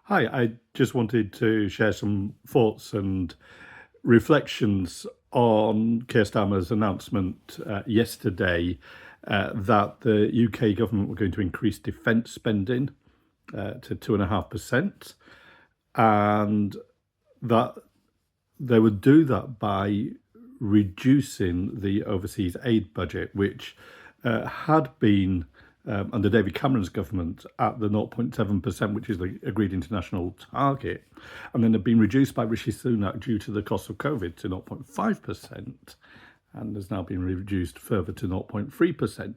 Hi, I just wanted to share some thoughts and reflections on Keir Starmer's announcement yesterday that the UK government were going to increase defence spending to 2.5%, and that they would do that by reducing the overseas aid budget, which had been under David Cameron's government at the 0.7%, which is the agreed international target, and then had been reduced by Rishi Sunak due to the cost of COVID to 0.5%, and has now been reduced further to 0.3%.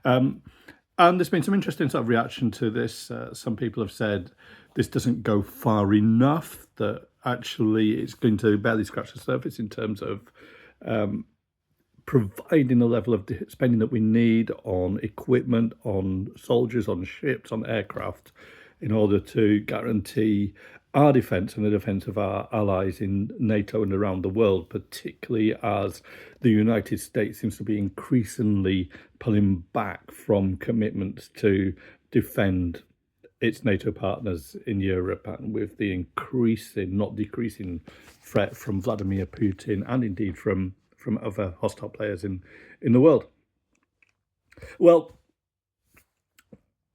And there's been some interesting sort of reaction to this. Some people have said this doesn't go far enough, that actually it's going to barely scratch the surface in terms of providing the level of spending that we need on equipment, on soldiers, on ships, on aircraft, in order to guarantee our defence and the defence of our allies in NATO and around the world, particularly as the United States seems to be increasingly pulling back from commitments to defend its NATO partners in Europe, and with the increasing, not decreasing, threat from Vladimir Putin and indeed from other hostile players in the world. Well,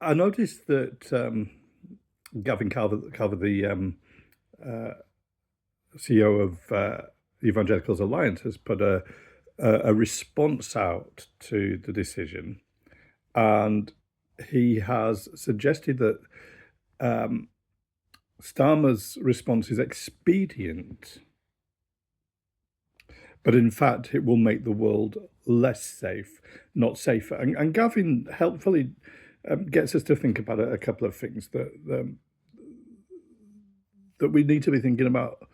I noticed that Gavin Carver, the CEO of the Evangelicals Alliance, has put a response out to the decision, and he has suggested that Starmer's response is expedient, but in fact it will make the world less safe, not safer. And Gavin helpfully gets us to think about a couple of things that we need to be thinking about,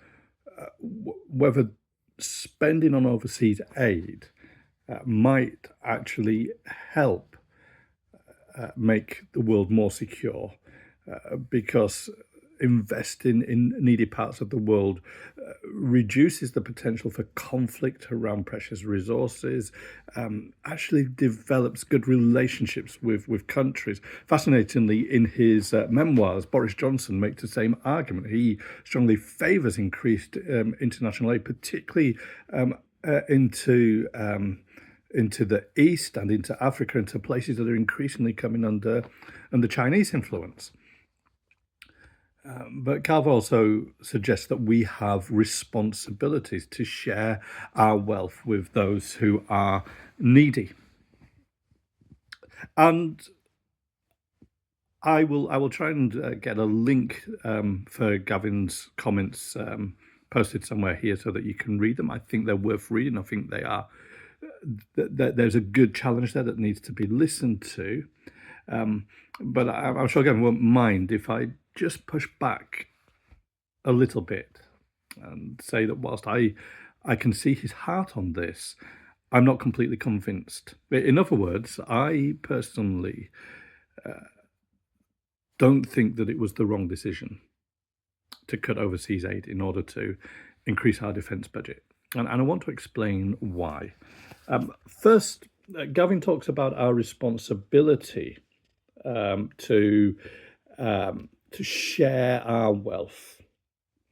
whether spending on overseas aid might actually help make the world more secure, because investing in needy parts of the world reduces the potential for conflict around precious resources, actually develops good relationships with countries. Fascinatingly, in his memoirs, Boris Johnson makes the same argument. He strongly favours increased international aid, particularly into the East and into Africa, into places that are increasingly coming under Chinese influence. But Calvo also suggests that we have responsibilities to share our wealth with those who are needy. And I will try and get a link for Gavin's comments posted somewhere here so that you can read them. I think they're worth reading. I think they are. There's a good challenge there that needs to be listened to. But I'm sure Gavin won't mind if I just push back a little bit and say that whilst I can see his heart on this, I'm not completely convinced. In other words, I personally don't think that it was the wrong decision to cut overseas aid in order to increase our defence budget. And I want to explain why. First, Gavin talks about our responsibility to share our wealth.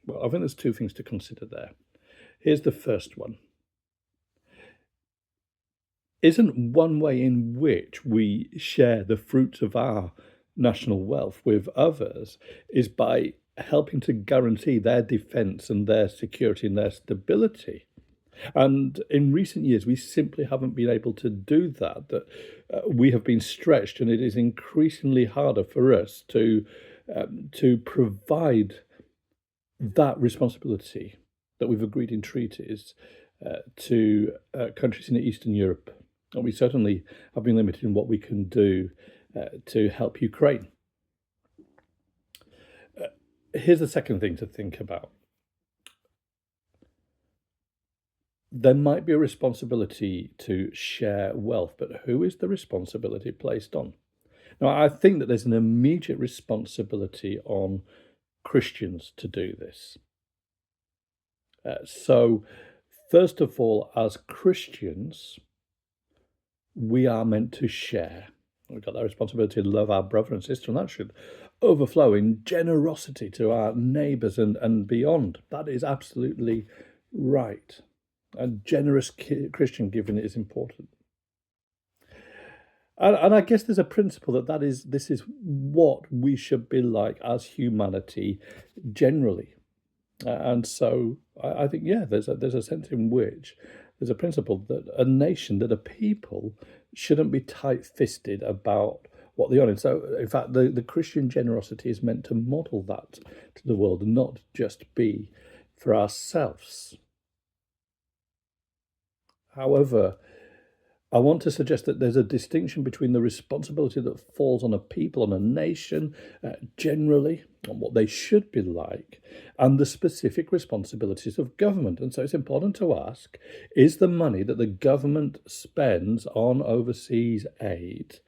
Well, I think there's two things to consider there. Here's the first one. Isn't one way in which we share the fruits of our national wealth with others is by helping to guarantee their defence and their security and their stability? And in recent years, we simply haven't been able to do that. That we have been stretched, and it is increasingly harder for us to provide that responsibility that we've agreed in treaties to countries in Eastern Europe. And we certainly have been limited in what we can do to help Ukraine. Here's the second thing to think about. There might be a responsibility to share wealth, but who is the responsibility placed on? Now, I think that there's an immediate responsibility on Christians to do this. So, first of all, as Christians, we are meant to share. We've got that responsibility to love our brother and sister, and that should overflowing generosity to our neighbours and beyond. That is absolutely right. A generous Christian giving is important. And I guess there's a principle this is what we should be like as humanity generally. And so I think, yeah, there's a sense in which there's a principle that a nation, that a people shouldn't be tight-fisted about what they own. And so, in fact, the Christian generosity is meant to model that to the world and not just be for ourselves. However, I want to suggest that there's a distinction between the responsibility that falls on a people, on a nation, generally, on what they should be like, and the specific responsibilities of government. And so it's important to ask, is the money that the government spends on overseas aid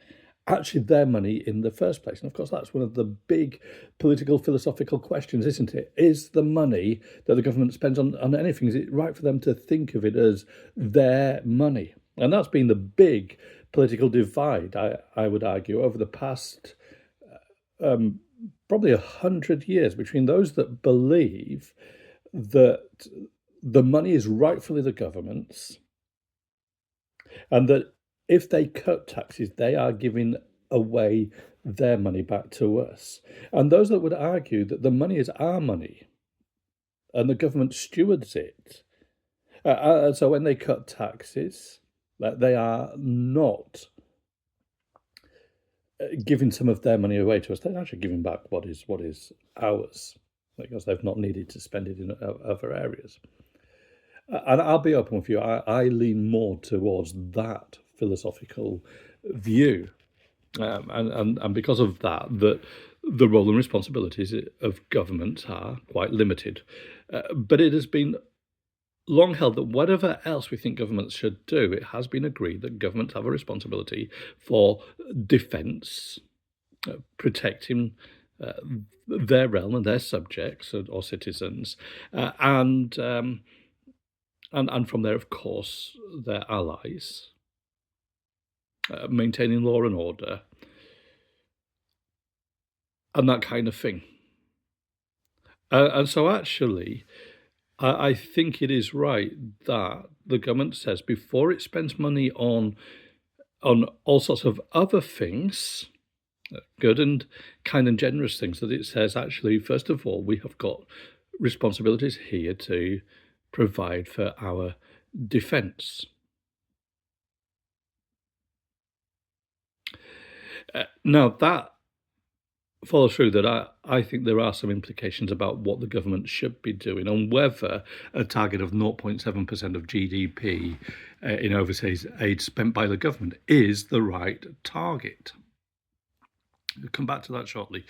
actually their money in the first place? And of course, that's one of the big political, philosophical questions, isn't it? Is the money that the government spends on anything, is it right for them to think of it as their money? And that's been the big political divide, I would argue, over the past probably 100 years between those that believe that the money is rightfully the government's and that if they cut taxes, they are giving away their money back to us. And those that would argue that the money is our money and the government stewards it. So when they cut taxes, that they are not giving some of their money away to us. They're actually giving back what is ours, because they've not needed to spend it in other areas. And I'll be open with you, I lean more towards that philosophical view. And because of that, the role and responsibilities of governments are quite limited. But it has been long held that whatever else we think governments should do, it has been agreed that governments have a responsibility for defence, protecting their realm and their subjects or citizens, and from there, of course, their allies, maintaining law and order, and that kind of thing. And so actually, I think it is right that the government says before it spends money on all sorts of other things, good and kind and generous things, that it says actually, first of all, we have got responsibilities here to provide for our defence. Now that follows through that I think there are some implications about what the government should be doing on whether a target of 0.7% of GDP in overseas aid spent by the government is the right target. We'll come back to that shortly,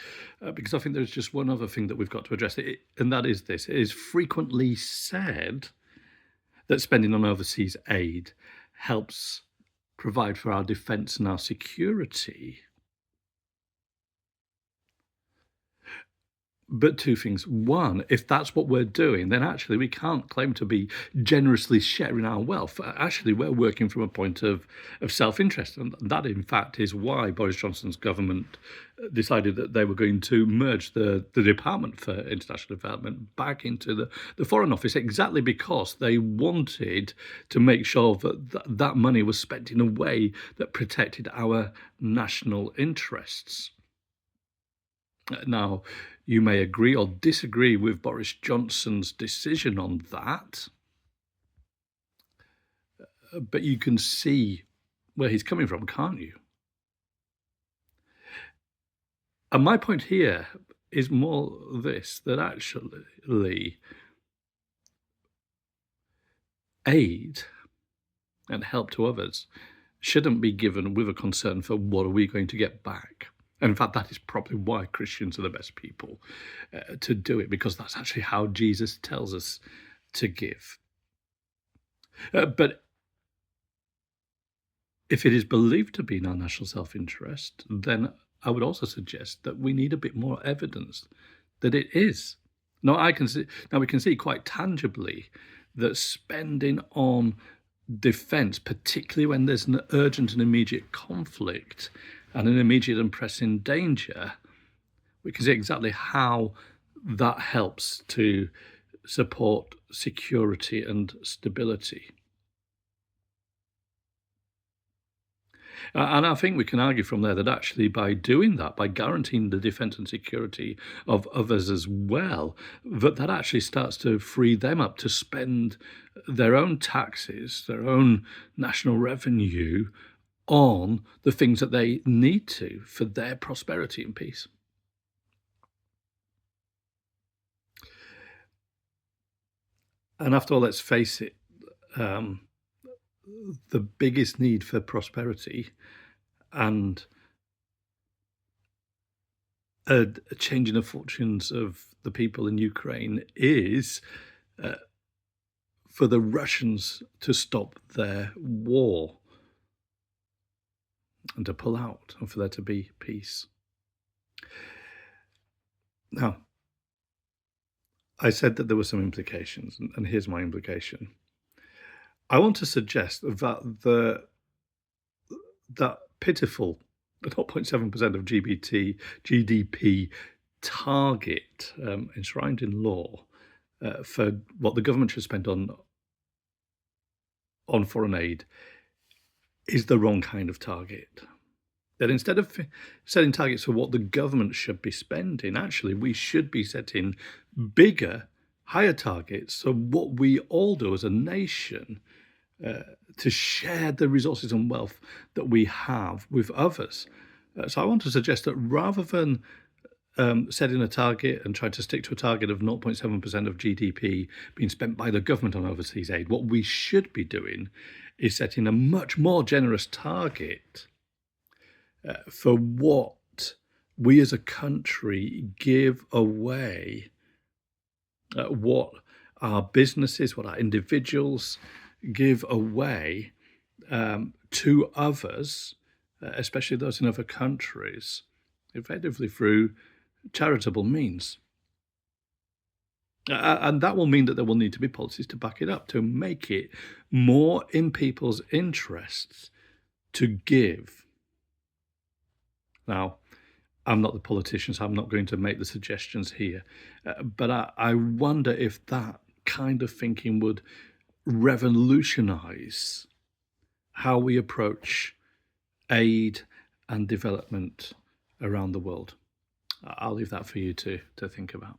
because I think there's just one other thing that we've got to address, and that is this. It is frequently said that spending on overseas aid helps provide for our defence and our security. But two things. One, if that's what we're doing, then actually we can't claim to be generously sharing our wealth. Actually, we're working from a point of self-interest. And that, in fact, is why Boris Johnson's government decided that they were going to merge the Department for International Development back into the Foreign Office, exactly because they wanted to make sure that that money was spent in a way that protected our national interests. Now, you may agree or disagree with Boris Johnson's decision on that, but you can see where he's coming from, can't you? And my point here is more this, that actually aid and help to others shouldn't be given with a concern for what are we going to get back. And in fact, that is probably why Christians are the best people to do it, because that's actually how Jesus tells us to give. But if it is believed to be in our national self-interest, then I would also suggest that we need a bit more evidence that it is. Now, we can see quite tangibly that spending on defence, particularly when there's an urgent and immediate conflict and an immediate and pressing danger, we can see exactly how that helps to support security and stability. And I think we can argue from there that actually by doing that, by guaranteeing the defence and security of others as well, that actually starts to free them up to spend their own taxes, their own national revenue on the things that they need to for their prosperity and peace. And after all, let's face it, um, the biggest need for prosperity and a change in the fortunes of the people in Ukraine is uh, for the Russians to stop their war and to pull out and for there to be peace. Now, I said that there were some implications, and here's my implication. I want to suggest that pitiful 0.7% of GDP target enshrined in law for what the government should spend on foreign aid is the wrong kind of target. That instead of setting targets for what the government should be spending, actually, we should be setting bigger, higher targets. So what we all do as a nation to share the resources and wealth that we have with others. So I want to suggest that rather than setting a target and trying to stick to a target of 0.7% of GDP being spent by the government on overseas aid, what we should be doing is setting a much more generous target for what we as a country give away, what our businesses, what our individuals give away to others, especially those in other countries, effectively through charitable means. And that will mean that there will need to be policies to back it up, to make it more in people's interests to give. Now, I'm not the politician, so I'm not going to make the suggestions here. But I wonder if that kind of thinking would revolutionize how we approach aid and development around the world. I'll leave that for you to think about.